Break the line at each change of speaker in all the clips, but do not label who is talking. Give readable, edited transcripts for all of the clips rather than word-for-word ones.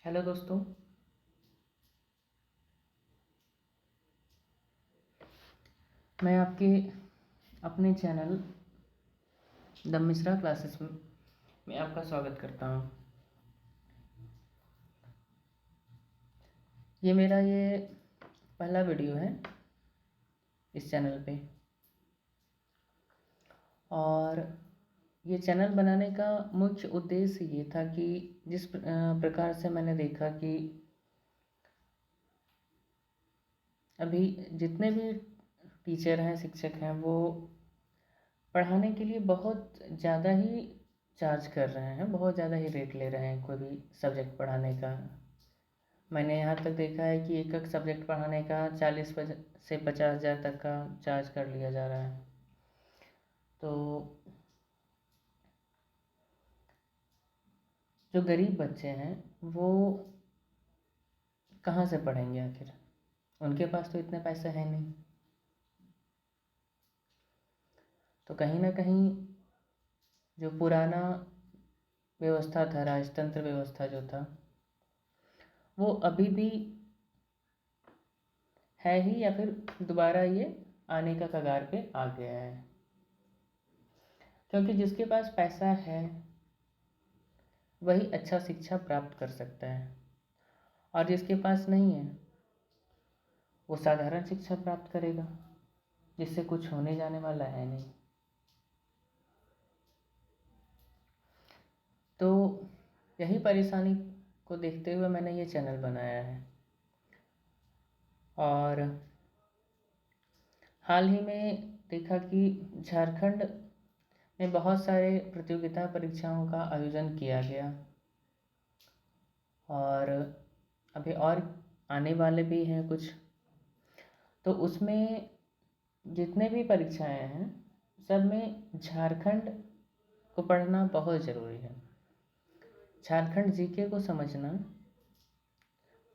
Hello दोस्तों। मैं आपके अपने चैनल द मिश्रा क्लासेस में आपका स्वागत करता हूँ। ये मेरा पहला वीडियो है इस चैनल पे, और ये चैनल बनाने का मुख्य उद्देश्य ये था कि जिस प्रकार से मैंने देखा कि अभी जितने भी टीचर हैं, शिक्षक हैं, वो पढ़ाने के लिए बहुत ज़्यादा ही चार्ज कर रहे हैं, बहुत ज़्यादा ही रेट ले रहे हैं कोई भी सब्जेक्ट पढ़ाने का। मैंने यहाँ तक देखा है कि एक सब्जेक्ट पढ़ाने का 40 से 50 हज़ार तक का चार्ज कर लिया जा रहा है। तो जो गरीब बच्चे हैं वो कहाँ से पढ़ेंगे आखिर? उनके पास तो इतने पैसे हैं नहीं। तो कहीं ना कहीं जो पुराना व्यवस्था था, राजतंत्र व्यवस्था जो था, वो अभी भी है ही, या फिर दोबारा ये आने का कगार पे आ गया है। क्योंकि जिसके पास पैसा है वही अच्छा शिक्षा प्राप्त कर सकता है, और जिसके पास नहीं है वो साधारण शिक्षा प्राप्त करेगा, जिससे कुछ होने जाने वाला है नहीं। तो यही परेशानी को देखते हुए मैंने ये चैनल बनाया है। और हाल ही में देखा कि झारखंड में बहुत सारे प्रतियोगिता परीक्षाओं का आयोजन किया गया, और अभी और आने वाले भी हैं कुछ। तो उसमें जितने भी परीक्षाएं हैं, सब में झारखंड को पढ़ना बहुत ज़रूरी है। झारखंड जीके को समझना,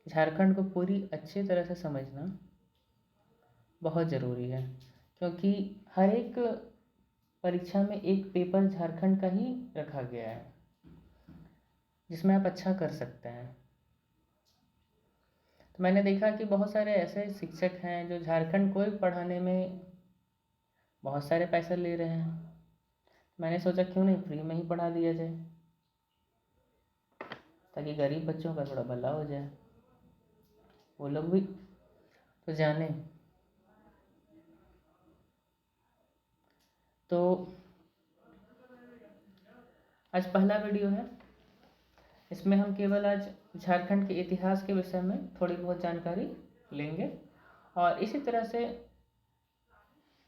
झारखंड को पूरी अच्छी तरह से समझना बहुत ज़रूरी है, क्योंकि हर एक परीक्षा में एक पेपर झारखंड का ही रखा गया है जिसमें आप अच्छा कर सकते हैं। तो मैंने देखा कि बहुत सारे ऐसे शिक्षक हैं जो झारखंड को पढ़ाने में बहुत सारे पैसे ले रहे हैं। मैंने सोचा क्यों नहीं फ्री में ही पढ़ा दिया जाए, ताकि गरीब बच्चों का थोड़ा भला हो जाए, वो लोग भी तो जाने। तो आज पहला वीडियो है, इसमें हम केवल आज झारखंड के इतिहास के विषय में थोड़ी बहुत जानकारी लेंगे, और इसी तरह से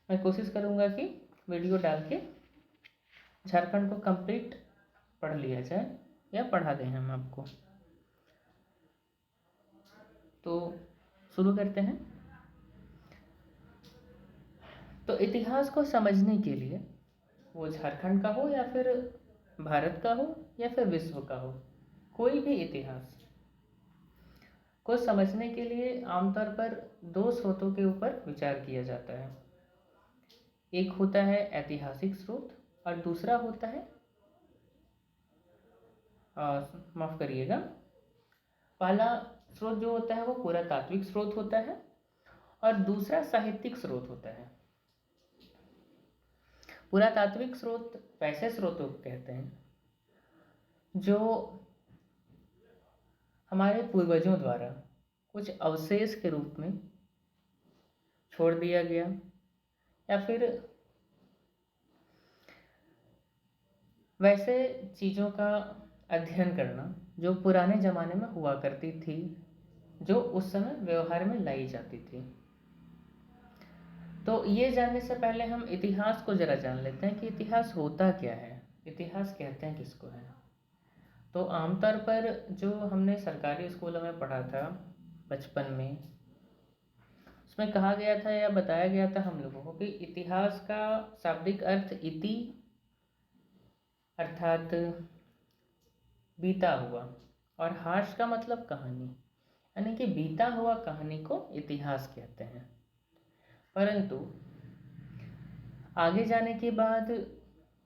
मैं कोशिश करूंगा कि वीडियो डाल के झारखंड को कंप्लीट पढ़ लिया जाए, या पढ़ा दें हम आपको। तो शुरू करते हैं। तो इतिहास को समझने के लिए, वो झारखंड का हो या फिर भारत का हो या फिर विश्व का हो, कोई भी इतिहास को समझने के लिए आमतौर पर दो स्रोतों के ऊपर विचार किया जाता है। एक होता है ऐतिहासिक स्रोत, और दूसरा होता है माफ करिएगा, पहला स्रोत जो होता है वो पुरातात्विक स्रोत होता है, और दूसरा साहित्यिक स्रोत होता है। पुरातात्विक स्रोत वैसे स्रोतों को कहते हैं जो हमारे पूर्वजों द्वारा कुछ अवशेष के रूप में छोड़ दिया गया, या फिर वैसे चीज़ों का अध्ययन करना जो पुराने ज़माने में हुआ करती थी, जो उस समय व्यवहार में लाई जाती थी। तो ये जानने से पहले हम इतिहास को ज़रा जान लेते हैं कि इतिहास होता क्या है, इतिहास कहते हैं किसको है। तो आमतौर पर जो हमने सरकारी स्कूलों में पढ़ा था बचपन में, उसमें कहा गया था या बताया गया था हम लोगों को कि इतिहास का शाब्दिक अर्थ इति अर्थात बीता हुआ, और हास का मतलब कहानी, यानी कि बीता हुआ कहानी को इतिहास कहते हैं। परंतु आगे जाने के बाद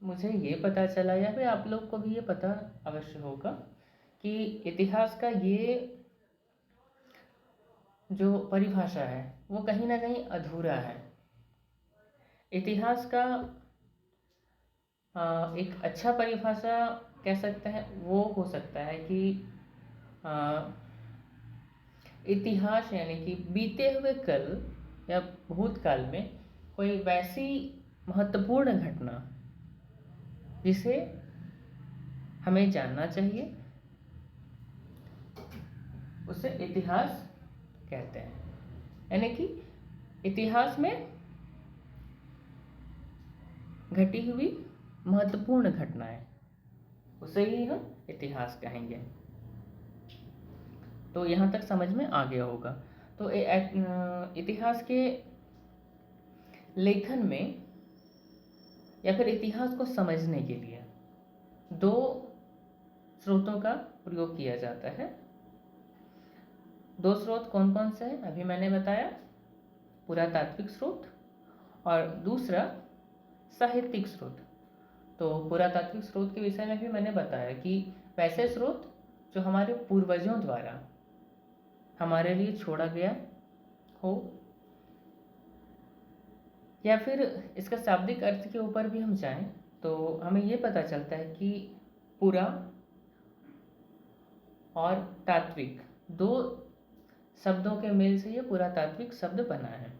मुझे ये पता चला, या फिर आप लोग को भी ये पता अवश्य होगा, कि इतिहास का ये जो परिभाषा है वो कहीं ना कहीं अधूरा है। इतिहास का एक अच्छा परिभाषा कह सकते हैं वो हो सकता है कि अ, इतिहास यानी कि बीते हुए कल या भूतकाल में कोई वैसी महत्वपूर्ण घटना जिसे हमें जानना चाहिए, उसे इतिहास कहते हैं। यानी कि इतिहास में घटी हुई महत्वपूर्ण घटनाएं, उसे ही हम इतिहास कहेंगे। तो यहाँ तक समझ में आ गया होगा। तो इतिहास के लेखन में या फिर इतिहास को समझने के लिए दो स्रोतों का प्रयोग किया जाता है। दो स्रोत कौन कौन से हैं अभी मैंने बताया, पुरातात्विक स्रोत और दूसरा साहित्यिक स्रोत। तो पुरातात्विक स्रोत के विषय में भी मैंने बताया कि वैसे स्रोत जो हमारे पूर्वजों द्वारा हमारे लिए छोड़ा गया हो, या फिर इसका शाब्दिक अर्थ के ऊपर भी हम जाएं तो हमें ये पता चलता है कि पुरा और तात्विक दो शब्दों के मेल से ये पुरातात्विक शब्द बना है।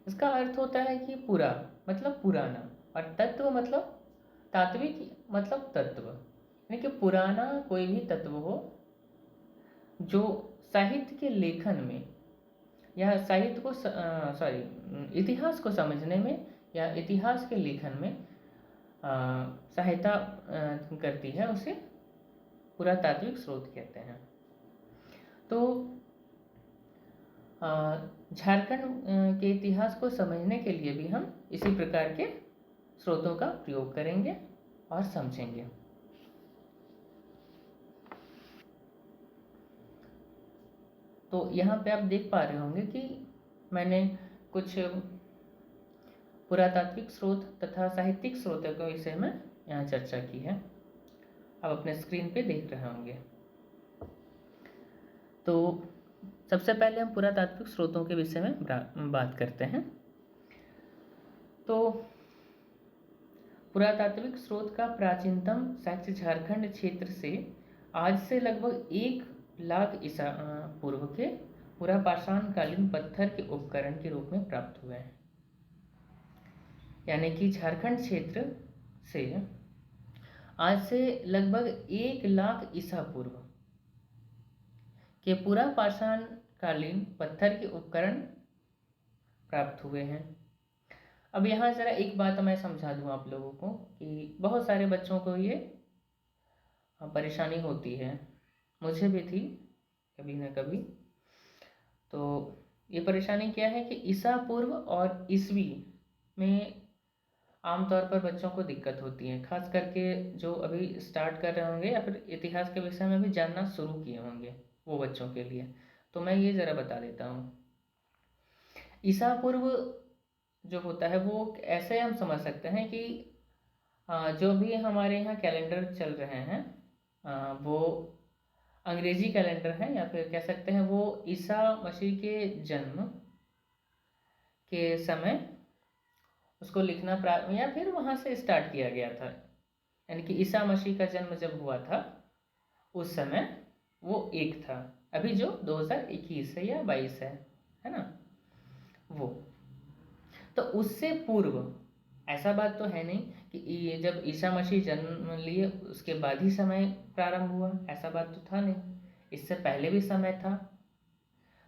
इसका अर्थ होता है कि पुरा मतलब पुराना और तत्व मतलब तात्विक मतलब तत्व, यानी कि पुराना कोई भी तत्व हो जो साहित्य के लेखन में या साहित्य को इतिहास को समझने में या इतिहास के लेखन में सहायता करती है, उसे पुरातात्विक स्रोत कहते हैं। तो झारखंड के इतिहास को समझने के लिए भी हम इसी प्रकार के स्रोतों का प्रयोग करेंगे और समझेंगे। तो यहाँ पे आप देख पा रहे होंगे कि मैंने कुछ पुरातात्विक स्रोत तथा साहित्यिक स्रोतों के विषय में यहाँ चर्चा की है, आप अपने स्क्रीन पे देख रहे होंगे। तो सबसे पहले हम पुरातात्विक स्रोतों के विषय में बात करते हैं। तो पुरातात्विक स्रोत का प्राचीनतम साक्ष्य झारखंड क्षेत्र से आज से लगभग 1,00,000 ईसा पूर्व के पुरापाषाण कालीन पत्थर के उपकरण के रूप में प्राप्त हुए हैं। यानी कि झारखंड क्षेत्र से आज से लगभग 1,00,000 ईसा पूर्व के पुरापाषाण कालीन पत्थर के उपकरण प्राप्त हुए हैं। अब यहाँ ज़रा एक बात मैं समझा दूँ आप लोगों को कि बहुत सारे बच्चों को ये परेशानी होती है, मुझे भी थी कभी ना कभी। तो ये परेशानी क्या है कि ईसा पूर्व और ईसवी में आमतौर पर बच्चों को दिक्कत होती है, खास करके जो अभी स्टार्ट कर रहे होंगे या फिर इतिहास के विषय में भी जानना शुरू किए होंगे वो बच्चों के लिए। तो मैं ये ज़रा बता देता हूँ। ईसा पूर्व जो होता है वो ऐसे हम समझ सकते हैं कि जो भी हमारे यहाँ कैलेंडर चल रहे हैं वो अंग्रेजी कैलेंडर हैं, या फिर कह सकते हैं वो ईसा मसीह के जन्म के समय उसको लिखना या फिर वहाँ से स्टार्ट किया गया था। यानी कि ईसा मसीह का जन्म जब हुआ था उस समय वो एक था, अभी जो 2021 है या 22 है ना वो। तो उससे पूर्व ऐसा बात तो है नहीं कि ये जब ईसा मसीह जन्म लिए उसके बाद ही समय प्रारंभ हुआ, ऐसा बात तो था नहीं, इससे पहले भी समय था।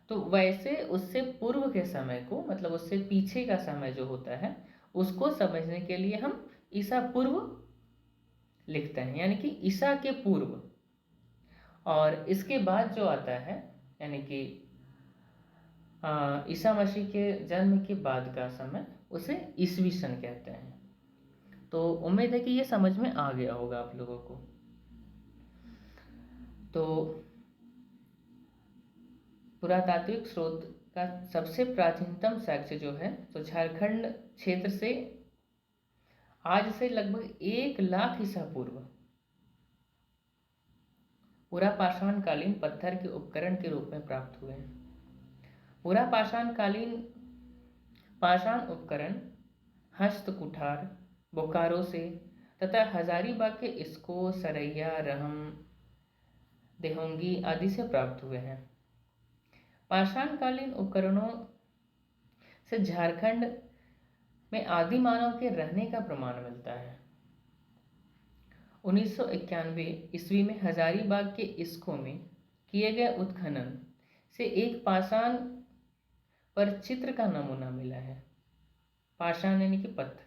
तो वैसे उससे पूर्व के समय को मतलब उससे पीछे का समय जो होता है उसको समझने के लिए हम ईसा पूर्व लिखते हैं, यानी कि ईसा के पूर्व। और इसके बाद जो आता है यानी कि ईसा मसीह के जन्म के बाद का समय उसे ईसवी सन कहते हैं। तो उम्मीद है कि ये समझ में आ गया होगा आप लोगों को। तो पुरातात्विक स्रोत का सबसे प्राचीनतम साक्ष्य जो है तो झारखंड क्षेत्र से आज से लगभग 1,00,000 ईसा पूर्व पूरा पाषाणकालीन पत्थर के उपकरण के रूप में प्राप्त हुए हैं। पूरा पाषाणकालीन पाषाण उपकरण हस्त कुठार बोकारो से तथा हजारीबाग के इसको, सरैया, रहम, देहोंगी आदि से प्राप्त हुए हैं। पाषाणकालीन उपकरणों से झारखंड में आदि मानव के रहने का प्रमाण मिलता है। 1991 ईस्वी में हजारीबाग के इसको में किए गए उत्खनन से एक पाषाण पर चित्र का नमूना मिला है। पाषाण यानी कि पत्थर,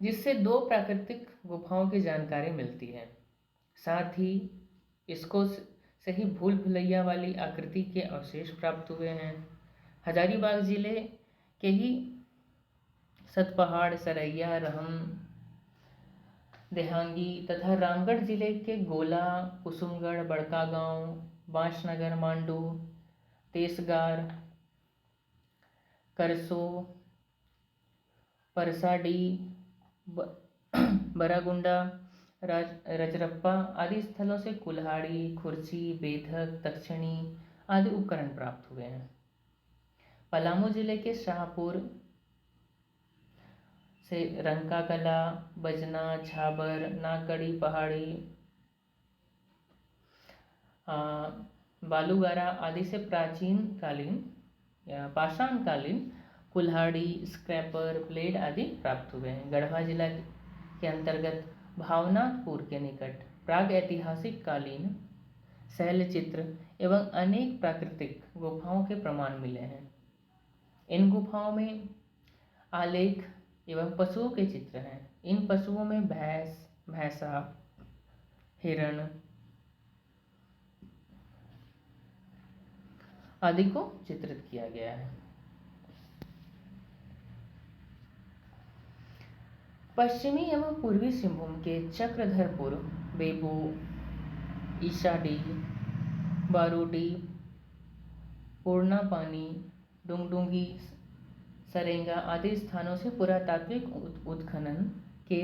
जिससे 2 प्राकृतिक गुफाओं की जानकारी मिलती है। साथ ही इसको से ही भूल भुलैया वाली आकृति के अवशेष प्राप्त हुए हैं। हजारीबाग जिले के ही सतपहाड़, सरैया, रहम, देहांगी तथा रामगढ़ जिले के गोला, कुसुमगढ़, बड़कागांव, बांसनगर, मांडू, तेसगार, करसो, परसाडी, बरागुंडा, रजरप्पा आदि स्थलों से कुल्हाड़ी, खुर्ची, बेधक, दक्षिणी आदि उपकरण प्राप्त हुए हैं। पलामू जिले के शाहपुर से रंकाकला, बजना, झाबर, नागगढ़ी पहाड़ी, बालूगारा आदि से प्राचीन कालीन या पाषाण कालीन कुल्हाड़ी, स्क्रैपर, ब्लेड आदि प्राप्त हुए हैं। गढ़वा जिला के अंतर्गत भावनाथपुर के निकट प्राग ऐतिहासिक कालीन शैलचित्र एवं अनेक प्राकृतिक गुफाओं के प्रमाण मिले हैं। इन गुफाओं में आलेख एवं पशुओं के चित्र हैं। इन पशुओं में भैंस, भैंसा, हिरण आदि को चित्रित किया गया है। पश्चिमी एवं पूर्वी सिंहभूम के चक्रधरपुर, बेबू, ईशाडी, बारूडी, पूर्णापानी, डुंगडुंगी, सरेंगा आदि स्थानों से पुरातात्विक उत्खनन के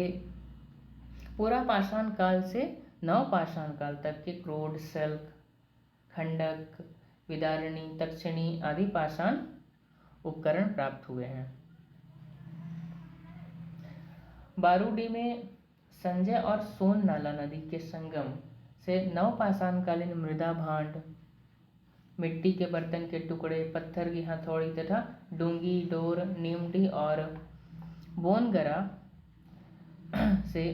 पूरा पाषाण काल से नवपाषाण काल तक के क्रोड, सल्क, खंडक, विदारणी, दक्षिणी आदि पाषाण उपकरण प्राप्त हुए हैं। बारूडी में संजय और सोन नाला नदी के संगम से नवपाषाणकालीन मृदा भांड, मिट्टी के बर्तन के टुकड़े, पत्थर की हथौड़ी तथा डूंगी, डोर, नीमडी और बोनगरा से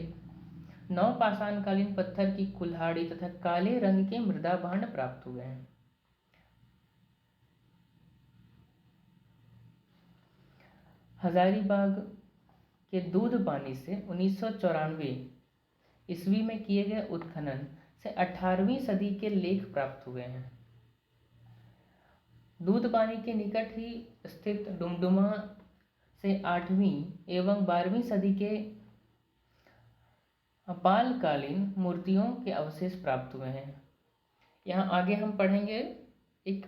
नवपाषाणकालीन पत्थर की कुल्हाड़ी तथा काले रंग के मृदा भांड प्राप्त हुए हैं। हजारीबाग के दूध पानी से 1994 ईस्वी में किए गए उत्खनन से 18वीं सदी के लेख प्राप्त हुए हैं। दूध पानी के निकट ही स्थित डुमडुमा से 8वीं एवं 12वीं सदी के पालकालीन मूर्तियों के अवशेष प्राप्त हुए हैं। यहाँ आगे हम पढ़ेंगे एक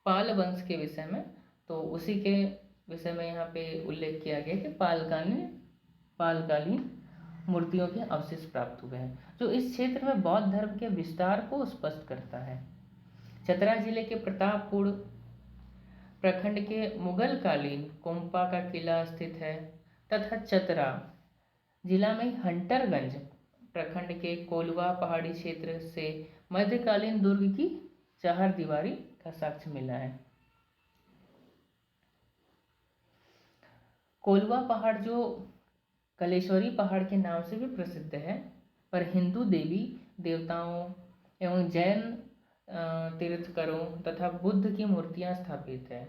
पाल वंश के विषय में, तो उसी के विषय में यहाँ पे उल्लेख किया गया कि पालकालीन मूर्तियों के अवशेष प्राप्त हुए हैं, जो इस क्षेत्र में बौद्ध धर्म के विस्तार को स्पष्ट करता है। चतरा जिले के प्रतापपुर प्रखंड के मुगल कालीन कोम्पा का किला स्थित है तथा चतरा जिला में हंटरगंज प्रखंड के कोलवा पहाड़ी क्षेत्र से मध्यकालीन दुर्ग की चारदीवारी का साक्ष्य मिला है। कोलवा पहाड़, जो कलेश्वरी पहाड़ के नाम से भी प्रसिद्ध है, पर हिंदू देवी देवताओं एवं जैन तीर्थकरों तथा बुद्ध की मूर्तियां स्थापित है।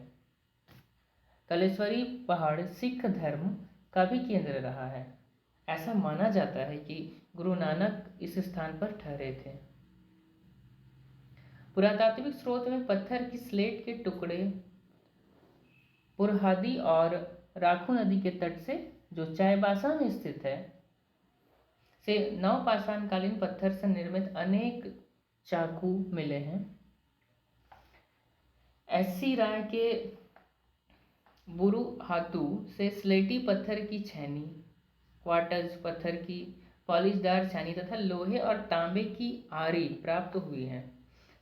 कलेश्वरी पहाड़ सिख धर्म का भी केंद्र रहा है। ऐसा माना जाता है कि गुरु नानक इस स्थान पर ठहरे थे। पुरातात्विक स्रोत में पत्थर की स्लेट के टुकड़े पुरहादी और राखू नदी के तट से, जो चाईबासा में स्थित है, से नवपाषाणकालीन पत्थर से निर्मित अनेक चाकू मिले हैं। एससी राय के बुरुहातू से स्लेटी पत्थर की छैनी, क्वार्टज पत्थर की पॉलिशदार छानी तथा लोहे और तांबे की आरी प्राप्त हुई है।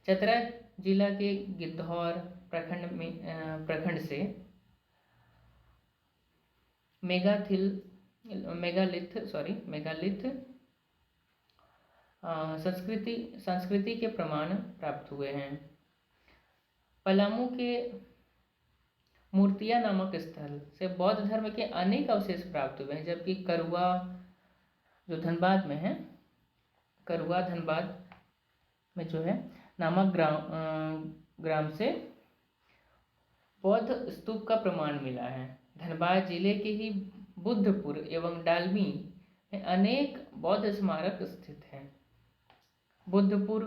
चतरा जिला के गिद्धौर प्रखंड से मेगालिथ संस्कृति के प्रमाण प्राप्त हुए हैं। पलामू के मूर्तिया नामक स्थल से बौद्ध धर्म के अनेक अवशेष प्राप्त हुए हैं, जबकि करुआ जो धनबाद में है, करुआ धनबाद में जो है नामक ग्राम से बौद्ध स्तूप का प्रमाण मिला है। धनबाद जिले के ही बुद्धपुर एवं डालमी में अनेक बौद्ध स्मारक स्थित हैं। बुद्धपुर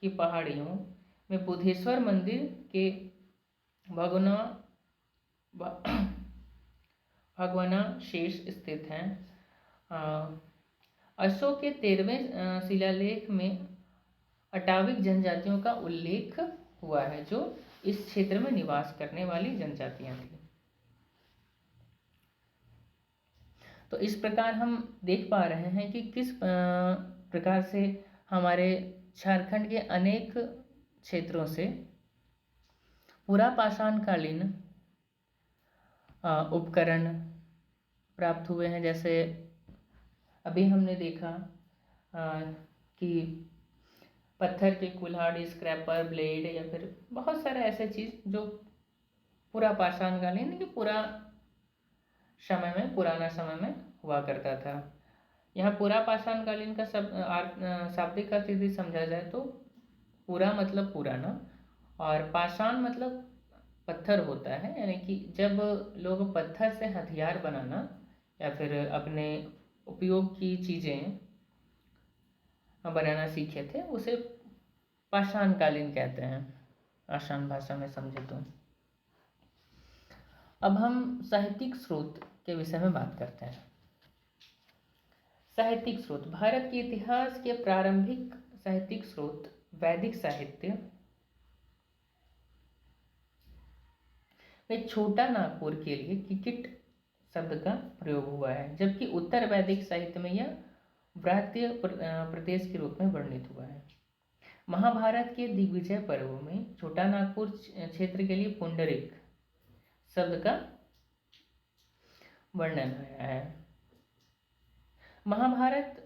की पहाड़ियों में बुद्धेश्वर मंदिर के भगवाना शेष स्थित हैं। अशोक के 13वें शिलालेख में अटाविक जनजातियों का उल्लेख हुआ है, जो इस क्षेत्र में निवास करने वाली जनजातियां थी। तो इस प्रकार हम देख पा रहे हैं कि किस प्रकार से हमारे झारखंड के अनेक क्षेत्रों से पुरापाषाणकालीन उपकरण प्राप्त हुए हैं। जैसे अभी हमने देखा कि पत्थर के कुल्हाड़ी, स्क्रैपर, ब्लेड या फिर बहुत सारे ऐसे चीज़ जो पुरापाषाणकालीन कि पुराना समय में हुआ करता था। यहाँ पुरापाषाणकालीन का शाब्दिक अर्थ यदि समझा जाए तो पुरा मतलब पुराना और पाषाण मतलब पत्थर होता है, यानी कि जब लोग पत्थर से हथियार बनाना या फिर अपने उपयोग की चीज़ें बनाना सीखे थे, उसे पाषाणकालीन कहते हैं आसान भाषा में समझे तो। अब हम साहित्यिक स्रोत के विषय में बात करते हैं। साहित्यिक स्रोत। भारत के इतिहास के प्रारंभिक साहित्यिक स्रोत वैदिक साहित्य में छोटा नागपुर के लिए किकिट शब्द का प्रयोग हुआ है, जबकि उत्तर वैदिक साहित्य में यह व्रात्य प्रदेश के रूप में वर्णित हुआ है। महाभारत के दिग्विजय पर्व में छोटा नागपुर क्षेत्र के लिए पुंडरिक शब्द का वर्णन आया है। महाभारत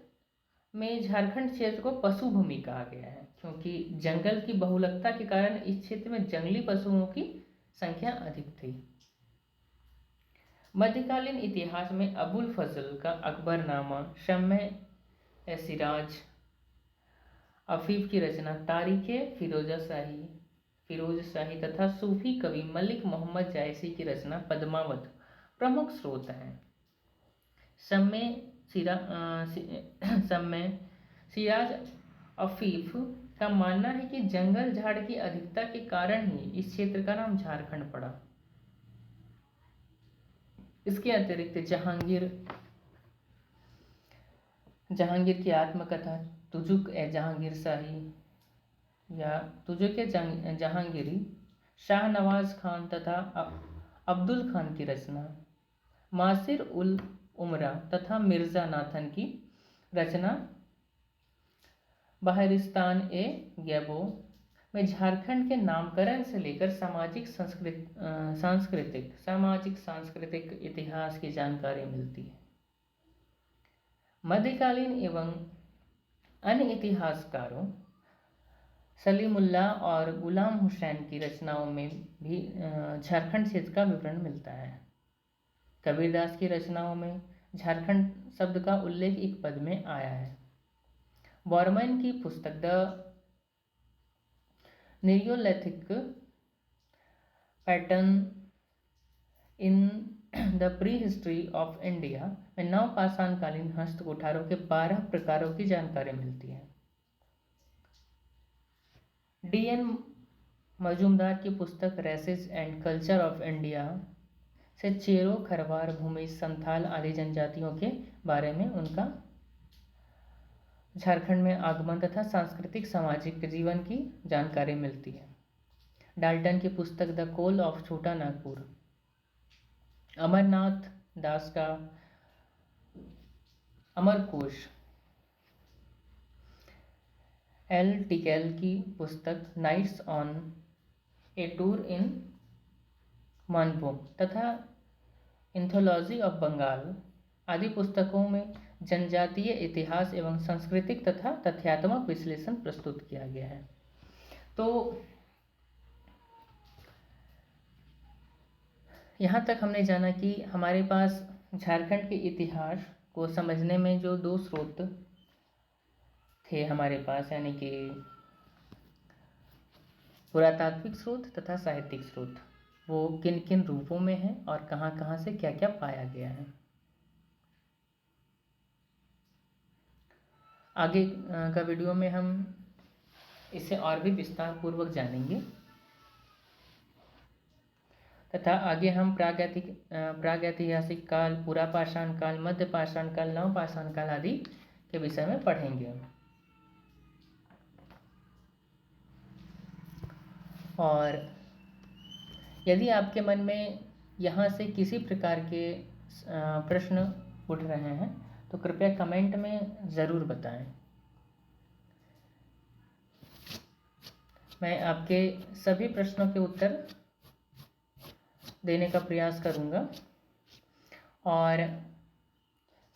में झारखंड क्षेत्र को पशु भूमि कहा गया है, क्योंकि जंगल की बहुलकता के कारण इस क्षेत्र में जंगली पशुओं की संख्या अधिक थी। मध्यकालीन इतिहास में अबुल फजल का अकबरनामा, शम्य सिराज अफीफ की रचना तारीखे फिरोज शाही तथा सूफी कवि मलिक मोहम्मद जायसी की रचना पद्मावत प्रमुख स्रोत हैं। शम्य सिराज अफीफ का मानना है कि जंगल झाड़ की अधिकता के कारण ही इस क्षेत्र का नाम झारखंड पड़ा। इसके अतिरिक्त जहांगीर की आत्मकथा तुजुक ए जहांगीर शाही या तुजुक ए जहांगीरी, शाहनवाज खान तथा अब्दुल खान की रचना, मासिर उल उमरा तथा मिर्जा नाथन की रचना बहरिस्तान ए गैबो में झारखंड के नामकरण से लेकर सांस्कृतिक इतिहास की जानकारी मिलती है। मध्यकालीन एवं अन्य इतिहासकारों सलीमुल्लाह और गुलाम हुसैन की रचनाओं में भी झारखंड क्षेत्र का विवरण मिलता है। कबीरदास की रचनाओं में झारखंड शब्द का उल्लेख एक पद में आया है। वॉरमैन की पुस्तक the Neolithic pattern in the pre history of India में नवपाषाणकालीन हस्त कुठारों के 12 प्रकारों की जानकारी मिलती है। D.N. मजूमदार की पुस्तक races and culture of India से चेरो, खरवार, भूमिज, संथाल आदि जनजातियों के बारे में उनका झारखंड में आगमन तथा सांस्कृतिक सामाजिक जीवन की जानकारी मिलती है। डाल्टन की पुस्तक द कोल ऑफ छोटा नागपुर, अमरनाथ दास का अमरकोश एल टिकेल की पुस्तक notes on a tour in Manbhum तथा एंथोलॉजी ऑफ बंगाल आदि पुस्तकों में जनजातीय इतिहास एवं सांस्कृतिक तथा तथ्यात्मक विश्लेषण प्रस्तुत किया गया है। तो यहाँ तक हमने जाना कि हमारे पास झारखंड के इतिहास को समझने में जो दो स्रोत थे हमारे पास, यानी कि पुरातात्विक स्रोत तथा साहित्यिक स्रोत, वो किन किन रूपों में है और कहाँ कहाँ से क्या क्या पाया गया है। आगे का वीडियो में हम इसे और भी विस्तार पूर्वक जानेंगे तथा आगे हम प्रागैतिहासिक काल, पुरा पाषाण काल, मध्य पाषाण काल, नव पाषाण काल आदि के विषय में पढ़ेंगे। और यदि आपके मन में यहाँ से किसी प्रकार के प्रश्न उठ रहे हैं तो कृपया कमेंट में ज़रूर बताएं। मैं आपके सभी प्रश्नों के उत्तर देने का प्रयास करूँगा। और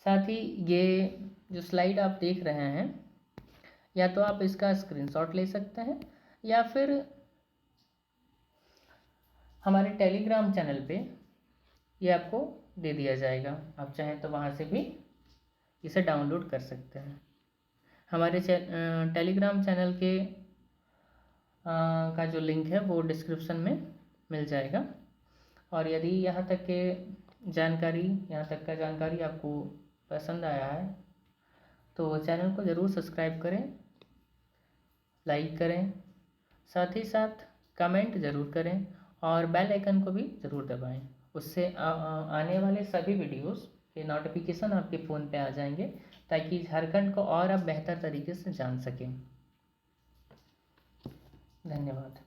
साथ ही ये जो स्लाइड आप देख रहे हैं, या तो आप इसका स्क्रीनशॉट ले सकते हैं या फिर हमारे टेलीग्राम चैनल पे ये आपको दे दिया जाएगा। आप चाहें तो वहाँ से भी इसे डाउनलोड कर सकते हैं। हमारे टेलीग्राम चैनल के का जो लिंक है वो डिस्क्रिप्शन में मिल जाएगा। और यदि यहाँ तक का जानकारी आपको पसंद आया है तो चैनल को ज़रूर सब्सक्राइब करें, लाइक करें, साथ ही साथ कमेंट ज़रूर करें और बेल आइकन को भी ज़रूर दबाएं। उससे आने वाले सभी वीडियोस के नोटिफिकेशन आपके फ़ोन पे आ जाएंगे, ताकि झारखंड को और आप बेहतर तरीके से जान सकें। धन्यवाद।